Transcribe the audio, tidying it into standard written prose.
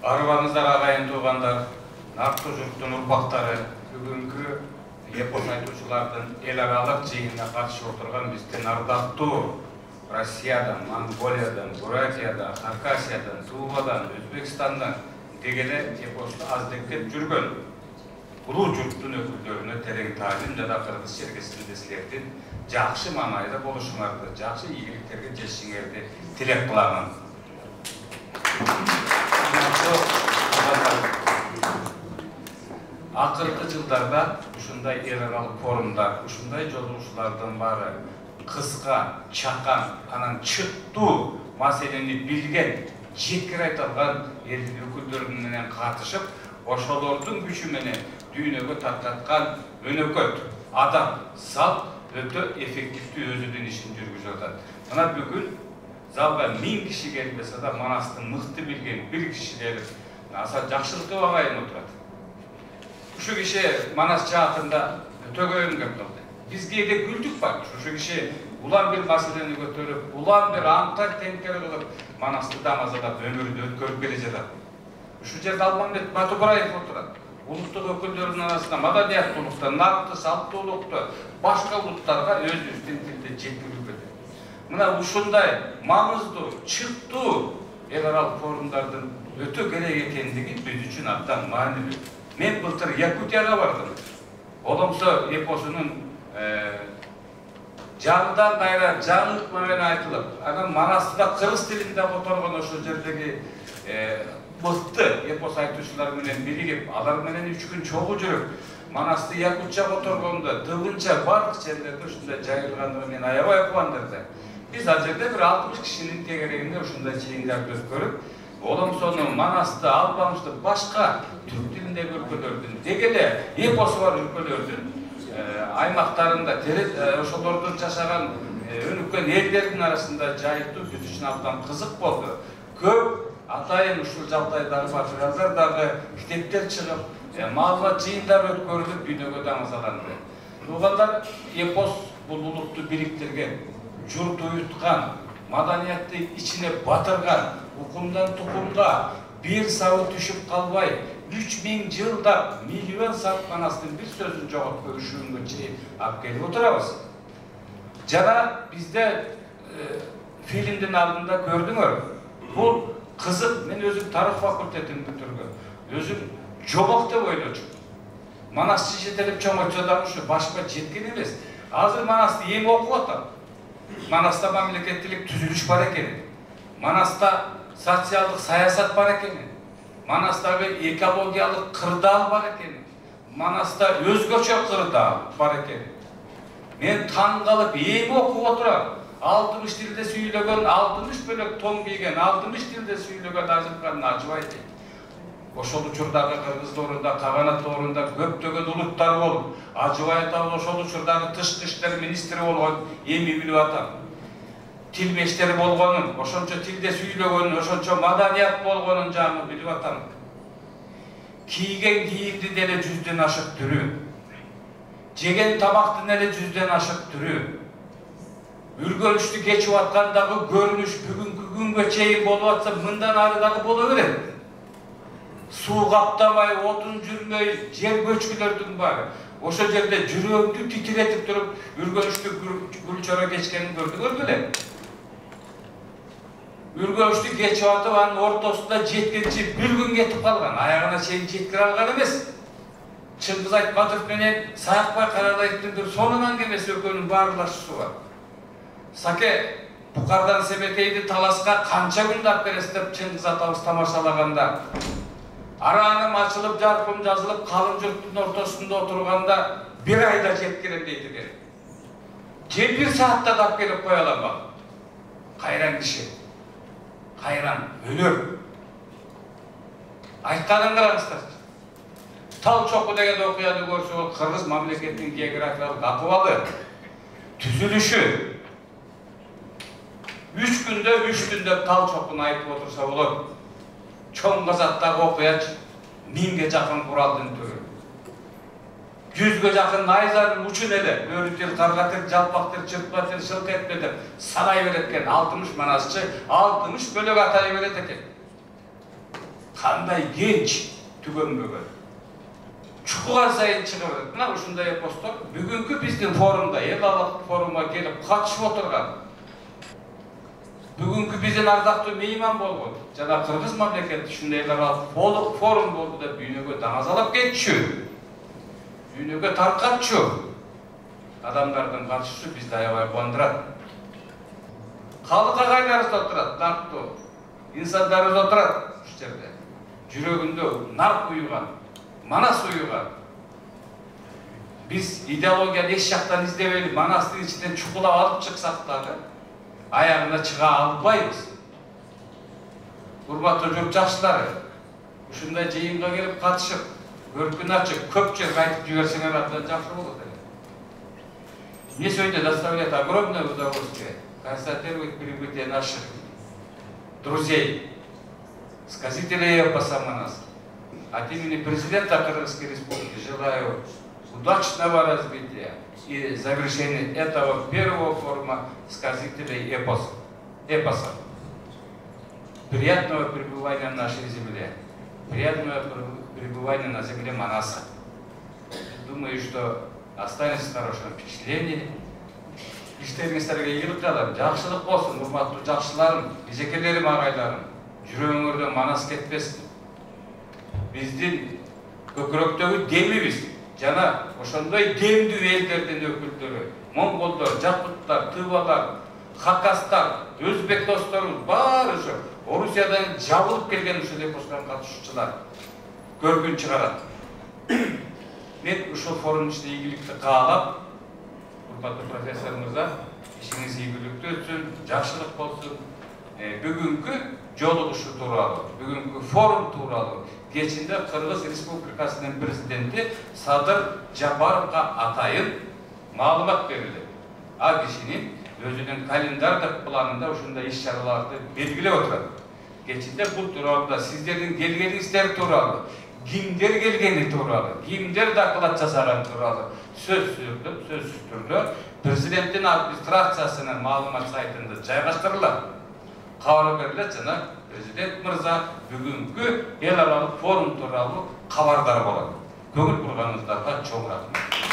Арыбаңыздар ағайын туғандар, нақты жұрттың ұрпақтары, бүгінгі эпос айтушылардың еларалық жиынына қатысып отырған бізден ардақтуу Россиядан, Монголиядан, Бурятиядан, Хакасиядан, Тувадан, Өзбекстандан дегеле эпосты аздеккеп жүргөн улуу жұрттың өкүлдөрүнө терең таалим жана кыргыз чергесинде силердин жакшы маанайда болушуңарды, жакшы ийгиликтерге жетишиңерди тилек кыламын. Акыркы жылдарда ушундай эл аралык форумдар, ушундай жолугушуулардын баары кыска, чакан, анан чыттуу маселени билген, жеткир айта алган элдин өкүлдөрү менен катышып, ошолордун күчү менен дүйнөгө таркаткан өнөкөт, адам, салт өтө эффективдүү өзүнүн ишин жүргүзүп атат. Мына бүгүн залга 1000 киши келбесе да Манастын мыкты билген бир киши келип, аса жакшылыкты багайын отурат. Ушу киши Манас жаатында өтө көйгөн кылды. Бизге де күлдүк бар. Ушу киши улам бир маселени көтөрүп, улам бир аңкар теңкер кылып, Манасты дамазалап өмүрүн өткөрүп келе жатат. Ушу жерде Алмамбет Батыбаев отурат. Улуттук өкүлдөрдүн арасында маданияттуулукту, накты, салттуулукту башка улуттарга өзүбүздүн тилде жеткирип берди. Мына ушундай маңыздуу, чыктуу эл аралык форумдардын өтө керек экендиги биз үчүн абдан маанилүү. Мен былтыр Якутияга бардым. Оломсо эпосунун жаңыдан кайра жаңылык менен айтылып, анан Манастыда кыргыз тилинде которгон ошол жердеги мыкты эпос айтуучулар менен биригип, алар менен 3 күн чогуу жүрүп, Манасты якутча которгондо, тыгынча бардык жерлерде ушундай жайылгандыгы мен аябай кубандырды. Биз ал жерде бир 60 кишинин тегерегинде ушундай жыйындарды өткөрүп, Оломсону, Манасты, Албаңышты, башка түрк тилиндеги өлкөлөрдүн, дегеле эпосу бар өлкөлөрдүн аймактарында ошолордун жашаган өнүккөн элдердин арасында жайылтуу биз үчүн абдан кызык болду. Көп атайын ушул жагдайдагы материалдардагы китептер чыгып, маалымат жыйындар өткөрүлүп, дүйнөгө дамазаланды. Туугандар, эпос бул улутту бириктирген, журт уюткан, маданиятты ичине батырган, укумдан тукумга бир сабы түшүп калбай, 3000 жылда миллион сап Манастын бир сөзүн жоготкон үшүнгө чейин алып келип отурабыз. Жана бизде фильмдин алдында көрдүңөр. Бул кызык, мен өзүм тарых факультетин бүтүргөм. Өзүм жомок деп ойлочумун. Манасты жетелеп чоңойтса да ушу башка жеткен эмес. Азыр Манасты эми окуп атам. Манаста мамлекеттилик түзүлүш бар экен. Манаста социалдык саясат бар экен. Манастагы экологиялык кырдаал бар экен. Манаста өзгөчө кырдаал бар экен. Мен таң калып эми окуп отурам. 60 тилде сүйлөгөн, 60 бөлөк том кийген, 60 тилде сүйлөгөн азырканын ажыбайт. Ошол учурдагы кыргыз доорунда, каганат доорунда көптөгөн улуттар болуп, ажыбайт ошол учурдагы тышкы иштер министри болгон, эми билип атам. Тилмештер болгонун, ошончо тилде сүйлөгөнүн, ошончо маданият болгонун жаңы билип атам. Кийген кийимди деле 100ден ашык түрү. Жеген тамактын эле 100ден ашык түрү. Үргөнүштү кечип аткандагы көрүнүш бүгүнкү күнгө чейин болуп атса, мындан ары дагы боло берет. Суу каптабай, отун жүрмөй, жер көчкүлөрдүн баары. Ошол жерде жүрөгүңдү титиретип туруп, үргөнүштү гүлчөрө кечкенин көрдүңөр беле? Үргөнүштү кечип атып, анын ортосунда жеткенче бир күн кетип калган, аягына чейин жеткире алган эмес. Чыңгыз Айтматов менен Саакбай Каралаевдин сонун аңгемеси экөөнүн баарлашуусу бар. Саке Букардан Себекейди таласка канча күндө алып бересиз деп Чыңгыз атабыз тамашалаганда, арааным ачылып, жаркым жазылып, калың жұрттың ортосунда отурганда бир айда жеткирем дейт экен. Же 1 саатта да алып келип кое алам ба? Кайран киши. Кайран, өлөр. Айтканын караңыздар. Тал чоку деген окуяны көрсөк, кыргыз мамлекетинин географиялык акыбалы, түзүлүшү 3 күндө 3 түндө тал чокуну айтып отурса болот. Чоң казаттагы окуяч 1000ге жакын куралдын түрү. 100ге жакын найзанын учун эле, өрүтүр, каргатыр, жалпактыр, чырпатыр, шылк этпе деп санай берет экен. 60 манасчы 60 бөлөк атай берет экен. Qanday genç tükenmegen. Çukuğa sayın çıkarır. Mına uşunday epostlar bugünkü bizdin forumda, Elalik foruma gelip katışıp oturgan. Bugünkü bizden ardaqtı meyman bolğun. Jana Kırgız mamleketi şunday Elalik forum boldu da büyünöge dаңазалап ketçü. Büyünöge tarqatçı. Adamlardan katışışı bizde ayabay kondurat. Kalık ağaylarız oturat, narktı. İnsanlarız oturat. Şu yerde. Jürögünde nark uyugan. Manas uyugan. Biz ideologiya eş jaqtan izdebeli Manastın içinden çukulap alıp çıksak dağı ayağına çığa albayız. Urmatlı jurt жақшылары, ушундай жыйынга келип катышып, көркүн ачып, көп жерге айтып жиберсеңер абдан жакшы болот эле. Мне сегодня доставляет огромное удовольствие констатировать прибытие наших друзей, сказителей эпоса Манас. От имени президента Кыргызской Республики желаю удачного развития и завершения этого первого форума сказителей эпоса. Приятного пребывания в нашей земле, приятного пребывания на земле Манаса. Думаю, что останется хорошее впечатление. İşlerіңіздерге ийгилик жалам, жакшылык болсун, урматтуу жакшыларым, эжекелерим, агайларым. Жүрөгүңөрдөн Манас кетпесин. Биздин көкүрөктөгү демибиз жана ошондой демдүү элдердин өкүлдөрү, монголдор, жапыттар, тывалар, хакастар, өзбек досторубуз баары ошо Орусиядан жабылып келген ушул эпоско катышуучулар көргүн чыгарат. Мен ушул форум ичинде ийгиликти каалап, урматтуу профессор мырза, ишиңиз ийгиликтүү өтсүн, жакшылык болсун. Бүгүнкү жолугушу тууралуу, бүгүнкү форум тууралуу кечинде Кыргыз Республикасынын президенти Садыр Жапаровго атайын маалымат берилди. Ал кишинин өзүнүн календардык планында ушундай иш-чараларды белгилеп отурат. Кечинде бул тууралуу да сиздердин келгениңиздер тууралуу, кимдер келгени тууралуу, кимдер доклад жасаган тууралуу сөзсүз түрдө президенттин администрациясынын маалымат сайтында жайгаштырылат. Кабар берилет жана президент мырза бүгүнкү эл аралык форум тууралуу кабардар болот. Көңүл бурганыңыздарга чоң рахмат.